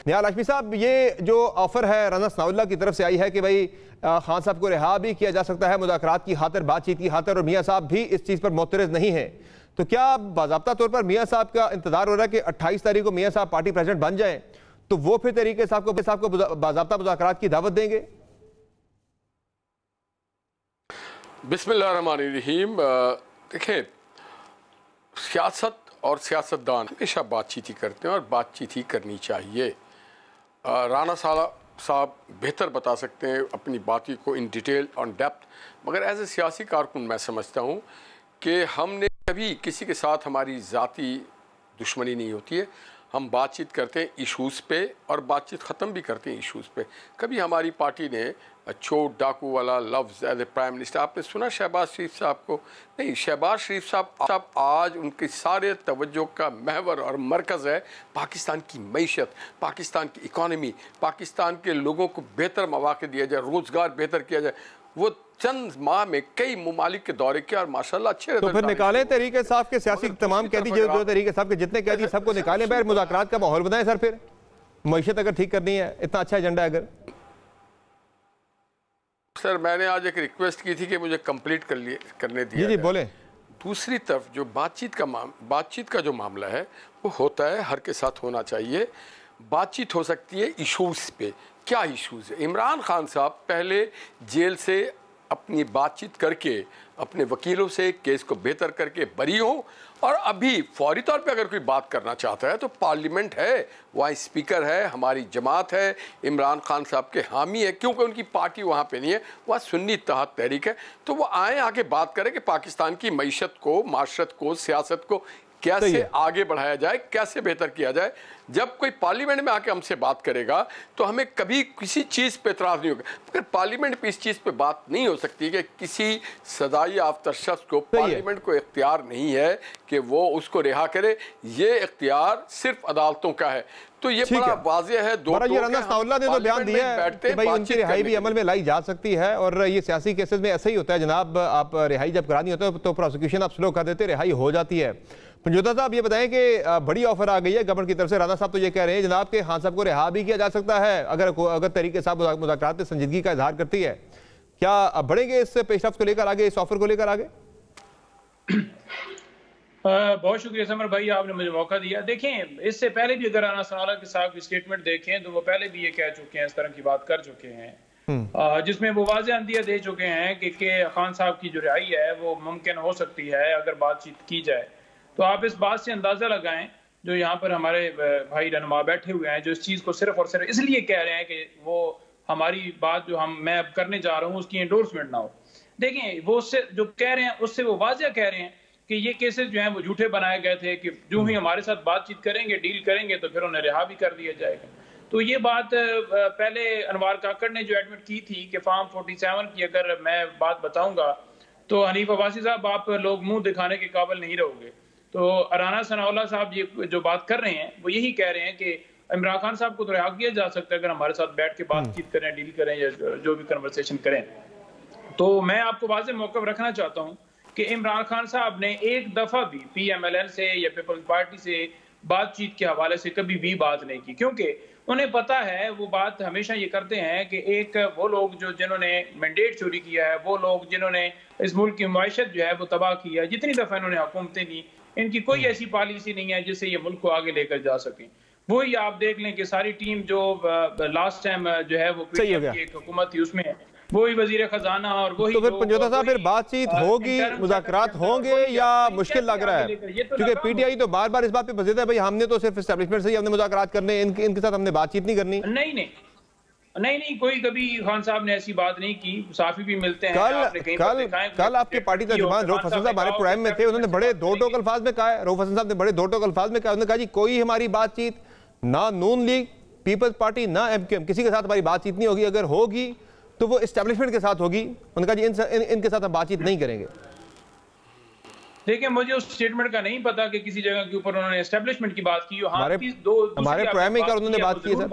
निहाल हाशमी साहब, ये जो ऑफर है राना सनाउल्लाह की तरफ से आई है कि भाई खान साहब को रिहा भी किया जा सकता है मुज़ाकरात की खातिर, बातचीत की खातिर, और मियाँ साहब भी इस चीज़ पर मुतरज़ नहीं है, तो क्या बाज़ाब्ता तौर पर मियाँ साहब का इंतजार हो रहा है कि 28 तारीख को मियाँ साहब पार्टी प्रेसिडेंट बन जाएं तो वो फिर तरीके साहब को बाज़ाब्ता मुज़ाकरात की दावत देंगे? बिस्मिल्लाहिर्रहमानिर्रहीम। देखें, सियासत और सियासतदान हमेशा बातचीत ही करते हैं और बातचीत ही करनी चाहिए। राना साहब बेहतर बता सकते हैं अपनी बातों को इन डिटेल ऑन डेप्थ, मगर एज ए सियासी कारकुन मैं समझता हूँ कि हमने कभी किसी के साथ हमारी ज़ाती दुश्मनी नहीं होती है। हम बातचीत करते हैं इशूज़ पे और बातचीत ख़त्म भी करते हैं इशूज़ पे। कभी हमारी पार्टी ने चोर डाकू वाला लफ्ज़ एज ए प्राइम मिनिस्टर, आपने सुना शहबाज शरीफ साहब को? नहीं, शहबाज शरीफ साहब आज उनके सारे तवज्जो का महवर और मरकज़ है पाकिस्तान की मईशत, पाकिस्तान की इकॉनमी, पाकिस्तान के लोगों को बेहतर मौक़े दिया जाए, रोज़गार बेहतर किया जाए। वो चंद माह में कई ममालिक के दौरे किया और माशाल्लाह अच्छे। तो फिर निकालें तरीके साहब के सियासी तमाम कैदी, जो तरीके साहब के जितने कैदी सबको निकालें, बाहर मुज़ाकरात का माहौल बनाएं सर। फिर मईशत अगर ठीक करनी है, इतना अच्छा एजेंडा है अगर। सर, मैंने आज एक रिक्वेस्ट की थी कि मुझे कंप्लीट करने दिया। जी बोले। दूसरी तरफ जो बातचीत का जो मामला है वो होता है, हर के साथ होना चाहिए। बातचीत हो सकती है इशूज़ पे। क्या इशूज़ है? इमरान खान साहब पहले जेल से अपनी बातचीत करके, अपने वकीलों से केस को बेहतर करके बरी हों, और अभी फौरी तौर पे अगर कोई बात करना चाहता है तो पार्लियामेंट है, वहाँ स्पीकर है, हमारी जमात है, इमरान खान साहब के हामी है, क्योंकि उनकी पार्टी वहाँ पे नहीं है, वहाँ सुन्नी इत्तेहाद तहरीक है, तो वो आए आके बात करें कि पाकिस्तान की मईशत को, माशरत को, सियासत को कैसे आगे बढ़ाया जाए, कैसे बेहतर किया जाए। जब कोई पार्लियामेंट में आके हमसे बात करेगा तो हमें कभी किसी चीज़ पे एतराज़ नहीं होगा, मगर पार्लियामेंट पे इस चीज़ पे बात नहीं हो सकती कि किसी सदाई याफ्ता शख्स को पार्लियामेंट को इख्तियार नहीं है कि वो उसको रिहा करे। ये इख्तियार सिर्फ अदालतों का है। तो ये बड़ा वाज़ेह है। राना सनाउल्लाह ने तो बयान दिया है कि भाई उनकी रिहाई भी अमल में लाई जा सकती है, और ये सियासी केसेस में ऐसा ही होता है जनाब। आप रिहाई जब करानी होता है तो प्रोसिक्यूशन आप स्लो कर देते, रिहाई हो जाती है। पंजोता साहब, ये बताएं कि बड़ी ऑफर आ गई है गवर्नमेंट की तरफ से। राना साहब तो ये कह रहे हैं जनाब कि खान साहब को रिहा भी किया जा सकता है अगर तरीके साहब मुज़ाकरात में संजीदगी का इजहार करती है। क्या बढ़ेंगे इस पेशरफ्त को लेकर आगे, इस ऑफर को लेकर आगे? बहुत शुक्रिया समर भाई, आपने मुझे मौका दिया। देखें, इससे पहले भी अगर राना सनाउल्लाह के साहब की स्टेटमेंट देखें तो वो पहले भी ये कह चुके हैं, इस तरह की बात कर चुके हैं, जिसमें वो वाज़ेह अंदिया दे चुके हैं कि खान साहब की जो रिहाई है वो मुमकिन हो सकती है अगर बातचीत की जाए। तो आप इस बात से अंदाज़ा लगाएं, जो यहाँ पर हमारे भाई रहनुमा बैठे हुए हैं, जो इस चीज़ को सिर्फ और सिर्फ इसलिए कह रहे हैं कि वो हमारी बात जो मैं अब करने जा रहा हूँ उसकी एंडोर्समेंट ना हो। देखें, वो उससे जो कह रहे हैं उससे वो वाज़ेह कह रहे हैं कि ये केसेस जो हैं वो झूठे बनाए गए थे, कि जो ही हमारे साथ बातचीत करेंगे, डील करेंगे तो फिर उन्हें रिहा भी कर दिया जाएगा। तो ये बात पहले अनवार काकड़ ने जो एडमिट की थी कि फार्म 47 की अगर मैं बात बताऊंगा तो हनीफ अब्बासी साहब आप लोग मुंह दिखाने के काबिल नहीं रहोगे। तो राना सनाउल्लाह साहब ये जो बात कर रहे हैं वो यही कह रहे हैं कि इमरान खान साहब को तो रिहा किया जा सकता है अगर हमारे साथ बैठ के बातचीत करें, डील करें या जो भी कन्वर्सेशन करें। तो मैं आपको वाज़ेह मौक़िफ़ रखना चाहता हूँ कि इमरान खान साहब ने एक दफ़ा भी PMLN से या पीपल्स पार्टी से बातचीत के हवाले से कभी भी बात नहीं की, क्योंकि उन्हें पता है, वो बात हमेशा ये करते हैं कि एक वो लोग जिन्होंने मैंडेट चोरी किया है, वो लोग जिन्होंने इस मुल्क की माइशत जो है वो तबाह किया है, जितनी दफ़ा इन्होंने हुकूमतें दी, इनकी कोई ऐसी पॉलिसी नहीं है जिससे ये मुल्क को आगे लेकर जा सकें। वही आप देख लें कि सारी टीम जो लास्ट टाइम जो है वो PTF की एक हुकूमत थी उसमें वही वजीर खजाना और वही। तो फिर पंजोता साहब, फिर बातचीत होगी, मुज़ाकरात होंगे या मुश्किल लग रहा है? क्योंकि PTI तो बार बार इस बात पे बज़िद है, भाई हमने तो सिर्फ एस्टेब्लिशमेंट से ही हमने मुज़ाकरात करने, इनके साथ हमने बातचीत नहीं करनी। नहीं, कोई कभी खान साहब ने ऐसी बात नहीं की। साफी भी मिलते हैं। कल आपके पार्टी तर्जुमान रऊफ हसन साहब हमारे प्रोग्राम में थे, उन्होंने बड़े दो टोक अल्फाज में कहा है, रऊफ हसन साहब ने बड़े दो टोक अल्फाज में कहा, उन्होंने कहा जी कोई हमारी बातचीत ना नून लीग, पीपल्स पार्टी, ना MKM, किसी के साथ हमारी बातचीत नहीं होगी, अगर होगी तो वो एस्टेब्लिशमेंट के साथ होगी। उन्होंने कहा जी इनके साथ हम बातचीत नहीं करेंगे। देखिए, मुझे उस स्टेटमेंट का नहीं पता कि किसी जगह के ऊपर उन्होंने एस्टेब्लिशमेंट की बात की हो। हमारे प्रोग्राम में उन्होंने बात की है,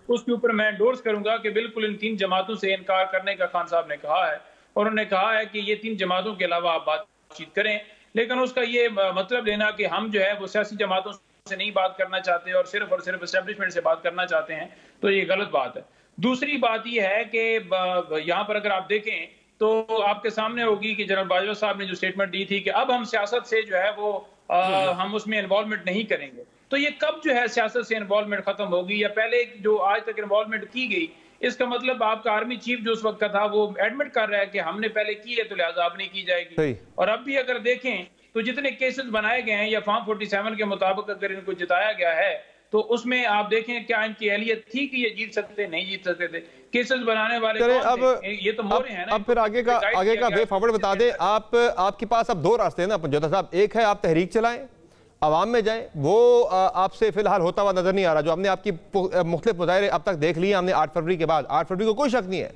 उसके ऊपर मैं एंडोर्स करूंगा कि बिल्कुल इन 3 जमातों से इनकार करने का खान साहब ने कहा है, और उन्होंने कहा है कि ये 3 जमातों के अलावा आप बातचीत करें। लेकिन उसका ये मतलब लेना कि हम जो है वो सियासी जमातों से नहीं बात करना चाहते और सिर्फ एस्टेब्लिशमेंट से बात करना चाहते हैं, तो ये गलत बात है। दूसरी बात ये है कि यहाँ पर अगर आप देखें तो आपके सामने होगी कि जनरल बाजवा साहब ने जो स्टेटमेंट दी थी कि अब हम सियासत से जो है वो हम उसमें इन्वॉल्वमेंट नहीं करेंगे। तो ये कब जो है सियासत से इन्वॉल्वमेंट खत्म होगी, या पहले जो आज तक इन्वॉल्वमेंट की गई, इसका मतलब आपका आर्मी चीफ जो उस वक्त का था वो एडमिट कर रहा है कि हमने पहले की है तो लिहाजा अब नहीं की जाएगी। और अब भी अगर देखें तो जितने केसेस बनाए गए हैं या फॉर्म 47 के मुताबिक अगर इनको जिताया गया है तो उसमें आप देखें क्या इनकी अहलियत थी कि ये जीत सकते नहीं जीत सकते थे। केसेस बनाने वाले अब ये तो मोरे हैं ना। अब फिर आगे का वे फॉरवर्ड बता दें। आपके पास अब दो रास्ते हैं ना पंजोता साहब, एक है आप तहरीक चलाएं, आवाम में जाएं, वो आपसे फिलहाल होता हुआ नजर नहीं आ रहा। जो हमने आपकी मुख्तलिफ मुजाहिरे अब तक देख लिए, हमने 8 फरवरी के बाद, 8 फरवरी को कोई शक नहीं है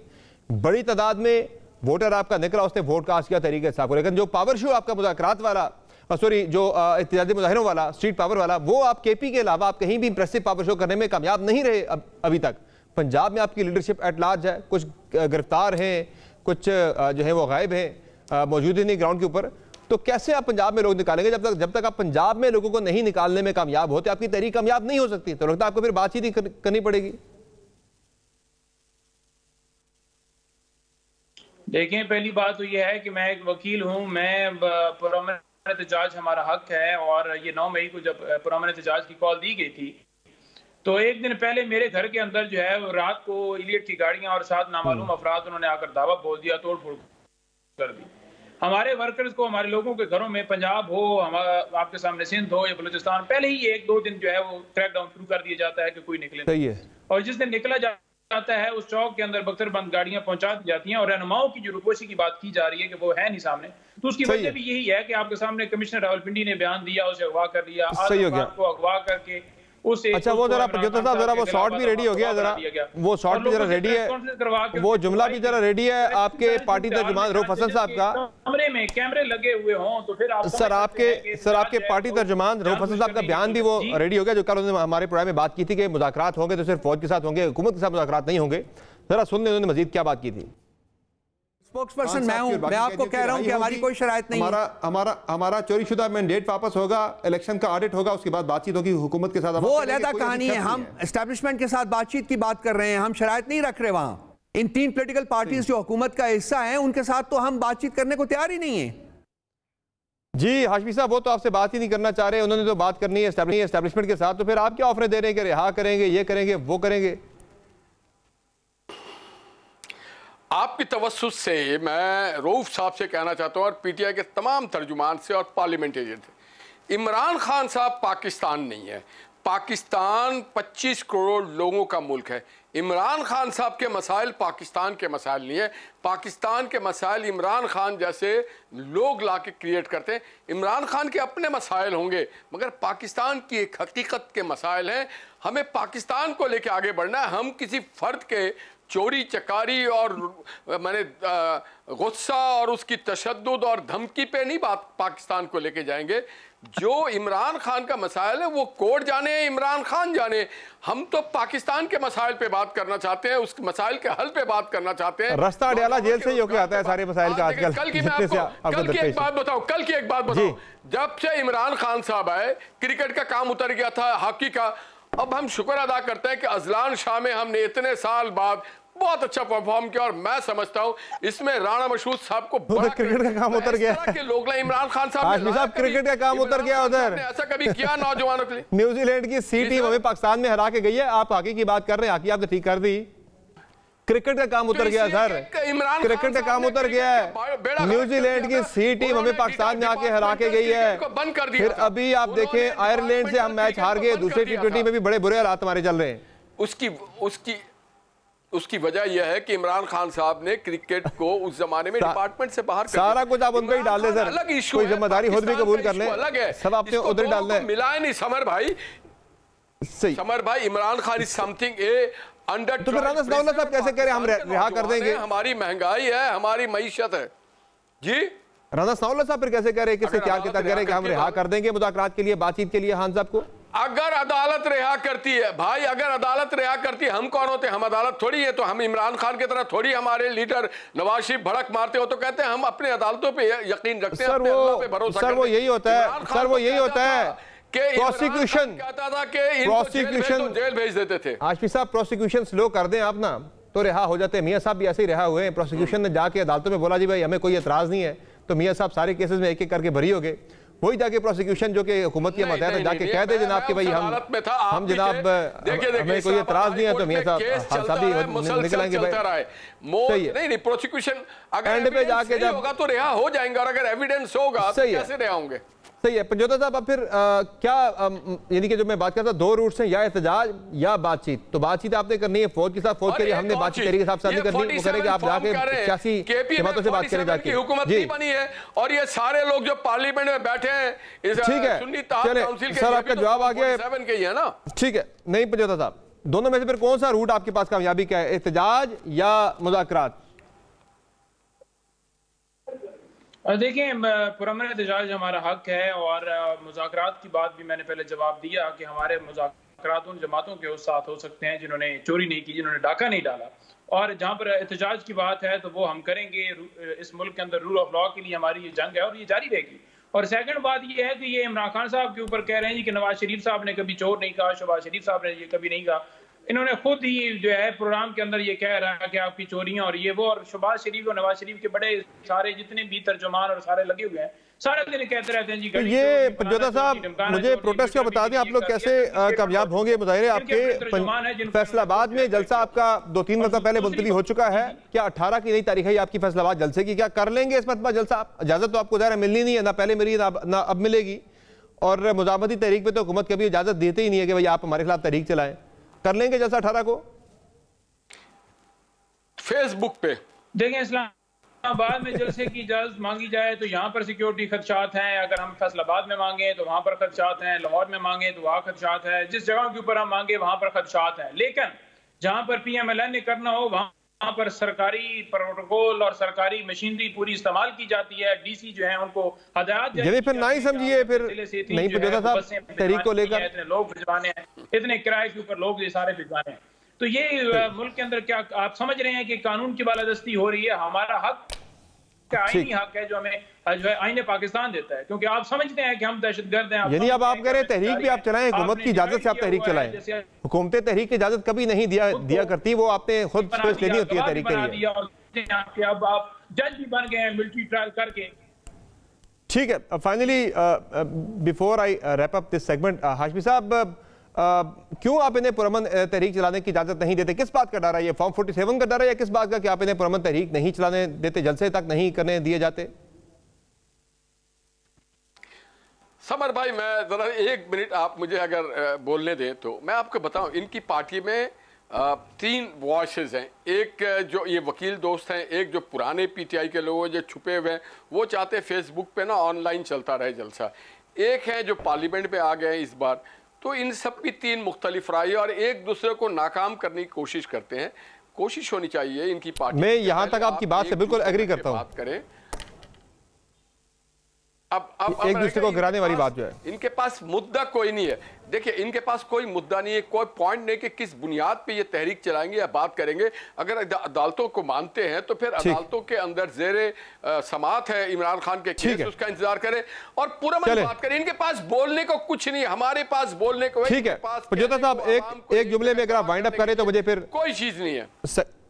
बड़ी तादाद में वोटर आपका निकला, उसने वोट कास्ट किया तरीके से आपको। लेकिन जो पावर शो आपका मुज़ाकरात वाला, सॉरी जो इत्तेजाजी मुजाहिरों वाला, स्ट्रीट पावर वाला, वो आप केपी के अलावा आप कहीं भी इंप्रेसिव पावर शो करने में कामयाब नहीं रहे अभी तक। पंजाब में आपकी लीडरशिप एट लार्ज है, कुछ गिरफ्तार हैं, कुछ जो है वो गायब हैं, मौजूद ही नहीं ग्राउंड के ऊपर। तो कैसे आप पंजाब में लोग निकालेंगे? जब तक आप पंजाब में लोगों को नहीं निकालने में कामयाब होते, आपकी तहरीक कामयाब नहीं हो सकती। तो लगता है आपको फिर बातचीत ही करनी पड़ेगी। देखें, पहली बात तो यह है कि मैं एक वकील हूं, मैं पुरअमन एहतजाज हमारा हक है, और ये 9 मई को जब पुरअमन एहतजाज की कॉल दी गई थी तो एक दिन पहले मेरे घर के अंदर जो है रात को इलियट की गाड़ियां और 7 नामालूम अफराद उन्होंने आकर दावा बोल दिया, तोड़ फोड़ कर दी। हमारे वर्कर्स को, हमारे लोगों के घरों में, पंजाब हो, हमारा आपके सामने सिंध हो या बलूचिस्तान, पहले ही 1-2 दिन जो है वो क्रैकडाउन शुरू कर दिया जाता है कि कोई निकले। सही है। और जिस दिन निकला जाता है उस चौक के अंदर बख्तरबंद गाड़ियां पहुंचा दी जाती हैं, और रहनुमाओं की जो रूपोशी की बात की जा रही है कि वो है नहीं सामने। तो उसकी वजह भी यही है कि आपके सामने कमिश्नर रावलपिंडी ने बयान दिया, उसे अगवा कर लिया, को अगवा करके उसे। अच्छा, वो जरा जरा वो शॉट भी रेडी हो गया, जरा वो शॉट भी जरा रेडी है, वो जुमला भी जरा रेडी है आपके पार्टी तर्जुमान रऊफ हसन साहब का। कमरे में कैमरे लगे हुए हों तो फिर आप सर आपके पार्टी तर्जुमान रऊफ हसन साहब का बयान भी वो रेडी हो गया, जो कल उन्होंने हमारे प्रोग्राम में बात की थी कि मुज़ाकरात होंगे तो सिर्फ फौज के साथ होंगे, हुकूमत के साथ मुज़ाकरात नहीं होंगे। जरा सुन लें उन्होंने मजीद क्या बात की थी। स्पोक्सपर्सन मैं हूं, मैं आपको कह रहा हूं कि हमारी कोई शरायत नहीं है। हमारा चोरीशुदा मैंडेट वापस होगा, इलेक्शन का ऑडिट होगा, उसके बाद बातचीत होगी हुकूमत के साथ। वो अलग कहानी है। हम एस्टैब्लिशमेंट के साथ बातचीत की बात कर रहे हैं, हम शरायत नहीं रख रहे। वहां इन 3 पॉलिटिकल पार्टीज जो हुकूमत का हिस्सा है उनके साथ तो हम बातचीत करने को तैयार ही नहीं है। जी हाशमी साहब, वो तो आपसे बात ही नहीं करना चाह रहे, उन्होंने तो बात करनी है एस्टैब्लिशमेंट के साथ। तो फिर आप क्या ऑफर दे रहे हैं कि रिहा करेंगे, ये करेंगे, वो करेंगे? आपकी तवस्सुस से मैं रऊफ साहब से कहना चाहता हूँ और पीटीआई के तमाम तर्जुमान से और पार्लियामेंटेरियन से, इमरान खान साहब पाकिस्तान नहीं है। पाकिस्तान 25 करोड़ लोगों का मुल्क है। इमरान खान साहब के मसाइल पाकिस्तान के मसाइल नहीं है। पाकिस्तान के मसाइल इमरान खान जैसे लोग ला के क्रिएट करते हैं। इमरान खान के अपने मसाइल होंगे, मगर पाकिस्तान की एक हकीकत के मसाइल हैं। हमें पाकिस्तान को लेके आगे बढ़ना है। हम किसी फर्द के चोरी चकारी और मैंने गुस्सा और उसकी तशद्दुद और धमकी पे नहीं बात पाकिस्तान को लेके जाएंगे। जो इमरान खान का मसाइल है वो कोर्ट जाने, इमरान खान जाने। हम तो पाकिस्तान के मसाइल पे बात करना चाहते हैं, उस मसाइल के हल पे बात करना चाहते हैं। रास्ता अडयाला जेल से ही होके आता है सारे मसाइल का आजकल। कल की एक बात बताऊं, जब से इमरान खान साहब आए क्रिकेट का काम उतर गया था, हॉकी का। अब हम शुक्र अदा करते हैं कि अजलान शाह में हमने इतने साल बाद बहुत अच्छा परफॉर्म किया, और मैं समझता हूं इसमें राणा मशहूद साहब को बड़ा क्रिकेट का काम उतर गया के लोग इमरान खान साहब क्रिकेट का काम उतर गया उधर। ऐसा कभी किया नौजवानों के लिए? न्यूजीलैंड की सी टीम हमें पाकिस्तान में हरा के गई है। आप हॉकी की बात कर रहे हैं, हॉकी आपने ठीक कर दी। क्रिकेट का काम उतर गया सर, क्रिकेट का काम उतर गया है। न्यूजीलैंड की सी टीम हमें पाकिस्तान में आके हरा के गई है। फिर अभी आप देखें आयरलैंड से हम मैच हार गए, दूसरे T20 में भी बड़े बुरे हालात हमारे चल रहे हैं। उसकी वजह यह है कि इमरान खान साहब ने क्रिकेट को उस जमाने में डिपार्टमेंट से बाहर सारा कुछ आप उन पर ही डाल दें सर। अलग इशू, कोई जिम्मेदारी खुद भी कबूल कर लें, अलग है, सब आपने उधर डालना है। मिलाए नहीं समर भाई, समर भाई। Imran Khan is something under. तो फिर राना सनाउल्लाह साहब कैसे कह रहे हैं हम रिहा कर देंगे? हमारी महंगाई है, हमारी मईशत है। जी राना सनाउल्लाह साहब फिर कैसे कह रहे हैं, किससे क्या कहता कह रहे हैं कि हम रिहा कर देंगे मुज़ाकरात के लिए, बातचीत के लिए खान साहब को? अगर अदालत रिहा करती है भाई, अगर अदालत रिहा करती है, हम कौन होते हैं? हम अदालत थोड़ी है। तो हम इमरान खान की तरह थोड़ी, हमारे लीडर नवाज शरीफ भड़क मारते हो तो कहते हैं हम अपने अदालतों पे यकीन रखते हैं, अपने अल्लाह पे भरोसा करते हैं। सर वो यही होता है, सर वो यही होता है प्रोसिक्यूशन कहता था कि प्रोसिक्यूशन जेल भेज देते थे। हाशमी साहब प्रोसिक्यूशन स्लो कर दें आप ना तो रिहा हो जाते हैं। मियां साहब भी ऐसे ही रिहा हुए हैं। प्रोसिक्यूशन ने जाके अदालतों में बोला जी भाई हमें कोई एतराज नहीं है, तो मियां साहब सारे केसेस में एक एक करके भरी हो गए। वही जाके प्रोसिक्यूशन जो कि हुकूमत के मतहत जाके कह दे जनाब कि भाई हम जनाब हमें कोई एतराज नहीं है, तो मियां साहब भी निकल आएंगे भाई। सही है, नहीं प्रोसिक्यूशन अगर एंड पे जाके जब होगा तो रिहा हो जाएंगे, और अगर एविडेंस होगा तो कैसे रिहा होंगे। सही है पंजोता साहब। अब फिर क्या यानी कि जो मैं बात करता हूँ, दो रूट्स हैं, या एहतजाज या बातचीत। तो बातचीत आपने करनी है फौज के साथ, फौज के लिए हमने बातचीत तरीके साहब साथ करनी, वो करेंगे आप जाके सियासी जमातों से बात करें जाके। हुकूमत नहीं बनी है और ये सारे लोग जो पार्लियामेंट में बैठे हैं, ठीक है सर आपका जवाब आ गया। ठीक है, नहीं पंजोता साहब, दोनों में से फिर कौन सा रूट आपके पास कामयाबी का है, एहतजाज या मुज़ाकरात? देखिए पुरअमन एहतजाज हमारा हक है, और मुज़ाकरात की बात भी मैंने पहले जवाब दिया कि हमारे मुज़ाकरात उन जमातों के साथ हो सकते हैं जिन्होंने चोरी नहीं की, जिन्होंने डाका नहीं डाला। और जहाँ पर एहतजाज की बात है तो वो हम करेंगे। इस मुल्क के अंदर रूल ऑफ लॉ के लिए हमारी ये जंग है और ये जारी रहेगी। और सेकंड बात ये है कि ये इमरान खान साहब के ऊपर कह रहे हैं जी कि नवाज शरीफ साहब ने कभी चोर नहीं कहा, शहबाज शरीफ साहब ने ये कभी नहीं कहा। इन्होंने खुद ही जो है प्रोग्राम के अंदर ये कह रहा है कि आपकी चोरियां और ये वो, और शहबाज शरीफ और नवाज शरीफ के बड़े सारे जितने भी तर्जुमान और सारे लगे हुए हैं सारे दिन कहते रहते हैं जी। तो ये पंजोता साहब मुझे प्रोटेस्ट का बता दें, आप लोग कैसे कामयाब होंगे मुजाहिरे आपके फैसलाबाद में? जलसा आपका 2-3 मरतबा पहले मुलतवी हो चुका है, क्या 18 की नई तारीख है आपकी फैसलाबाद जलसे की? क्या कर लेंगे इस मरतबा जलसा? इजाजत तो आपको ज़ाहिर मिलनी नहीं है, ना पहले मिली ना अब मिलेगी, और मुजामती तहरीक पे तो हुकूमत कभी इजाजत देते ही नहीं है कि भाई आप हमारे खिलाफ तहरीक चलाएं। कर लेंगे जलसा 18 को? फेसबुक पे देखें, इस्लामाबाद में जलसे की इजाजत मांगी जाए तो यहाँ पर सिक्योरिटी खदशात हैं, अगर हम फैसलाबाद में मांगे तो वहां पर खदशात हैं, लाहौर में मांगे तो वहां खदशात है, जिस जगह के ऊपर हम मांगे वहां पर खदशात हैं। लेकिन जहां पर PMLN ने करना हो वहां पर सरकारी प्रोटोकॉल और सरकारी मशीनरी पूरी इस्तेमाल की जाती है। DC जो है उनको हदायत फिर ना ही समझिए, फिर नहीं तहरीक को लेकर इतने लोग भिजवाने हैं, इतने किराए के ऊपर लोग ये सारे भिजवाने हैं। तो ये मुल्क के अंदर क्या आप समझ रहे हैं कि कानून की बालादस्ती हो रही है? हमारा हक आईनी हक है जो हमें जो है आईने पाकिस्तान देता है, क्योंकि आप समझते हैं कि हम दहशतगर्द हैं। यानी अब आप कह रहे हैं तहरीक भी आप चलाएं, हुकूमत की इजाजत से आप तहरीक चलाएं। हुकूमतें तहरीक की इजाजत कभी नहीं दिया करती, वो आपने खुद स्पेस लेनी होती है तहरीक के लिए। अब आप जज भी बन गए हैं मिलिट्री ट्रायल करके। ठीक है, finally before I wrap up this segment, Hashmi साहब क्यों आप इन्हें पुरअमन तहरीक चलाने की इजाजत नहीं देते? किस बात का डर है? ये फॉर्म 47 का डर है या किस बात का कि आप इन्हें पुरअमन तहरीक नहीं चलाने देते, जलसे तक नहीं करने दिए जाते? समर भाई, मैं जरा 1 मिनट आप मुझे अगर बोलने दें तो मैं आपको बताऊं, इनकी पार्टी में 3 वॉइसेस हैं। एक जो ये वकील दोस्त हैं, एक जो पुराने PTI के लोग जो छुपे हुए हैं, वो चाहते फेसबुक पे ना ऑनलाइन चलता रहे जलसा। एक है जो पार्लियामेंट में आ गए इस बार। तो इन सब की 3 मुख्तलिफ राय और एक दूसरे को नाकाम करने की कोशिश करते हैं। कोशिश होनी चाहिए इनकी पार्टी। मैं यहां तक आपकी बात से बिल्कुल एग्री करता हूं। बात करें अब एक दूसरे को गिराने वाली बात जो है, इनके पास मुद्दा कोई नहीं है। देखिए, इनके पास कोई मुद्दा नहीं है, कोई पॉइंट नहीं कि किस बुनियाद पे ये तहरीक चलाएंगे या बात करेंगे। अगर अदालतों को मानते हैं तो फिर अदालतों के अंदर जेरे समात है इमरान खान के केस, उसका इंतजार करें और पूरा बात करें। इनके पास बोलने को कुछ नहीं, हमारे पास बोलने को। ठीक है पंजोता साहब, एक जुमले में अगर आप वाइंड अप करें तो मुझे फिर कोई चीज नहीं है।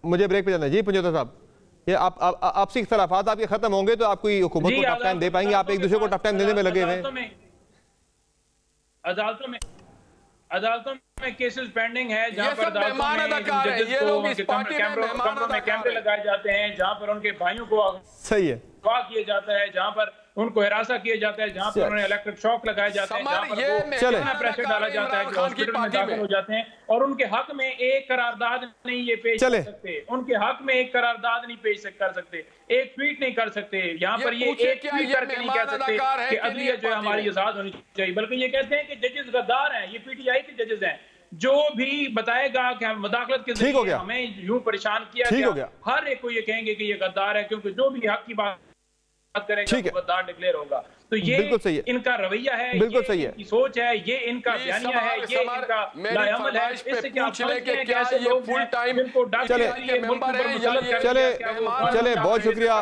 मुझे ब्रेक पे जाना है जी पंजोता साहब। ये आपसी इख्तलाफात आपके खत्म होंगे तो आप कोई हुकूमत को टफ टाइम दे पाएंगे? आप एक दूसरे को टफ टाइम देने में लगे हुए हैं। अदालतों में केसेस पेंडिंग है, जहां पर कैमरों में कैमरे लगाए जाते हैं, जहां पर उनके भाइयों को सही है किया जाता है, जहां पर उनको हिरासा किया जाता है, जहां पर उन्हें इलेक्ट्रिक शॉक लगाए जाते हैं, जहां पर वो प्रेशर डाला जाता है कि हॉस्पिटल में दाखिल हो जाते हैं, और उनके हक में एक करारदाद नहीं ये पेश कर सकते। उनके हक में एक करारदाद नहीं पेश कर सकते, एक ट्वीट नहीं कर सकते। यहाँ पर ये एक ट्वीट करके नहीं कह सकते कि अदलियत जो है हमारी आजाद होनी चाहिए, बल्कि ये कहते हैं कि जजेस गद्दार हैं। ये PTI के जजेस हैं। जो भी बताएगा कि हम मुदाखलत के जरिए हमें यूं परेशान किया गया, हर एक को ये कहेंगे कि ये गद्दार है, क्योंकि जो भी हक की बात करेगा वो गद्दार डिक्लेयर होगा। तो ये इनका रवैया है, बिल्कुल सही है, इनकी सोच है, ये इनका बयानिया है, ये इनका लाएअमल है। इससे क्या फुल टाइम चले बहुत शुक्रिया।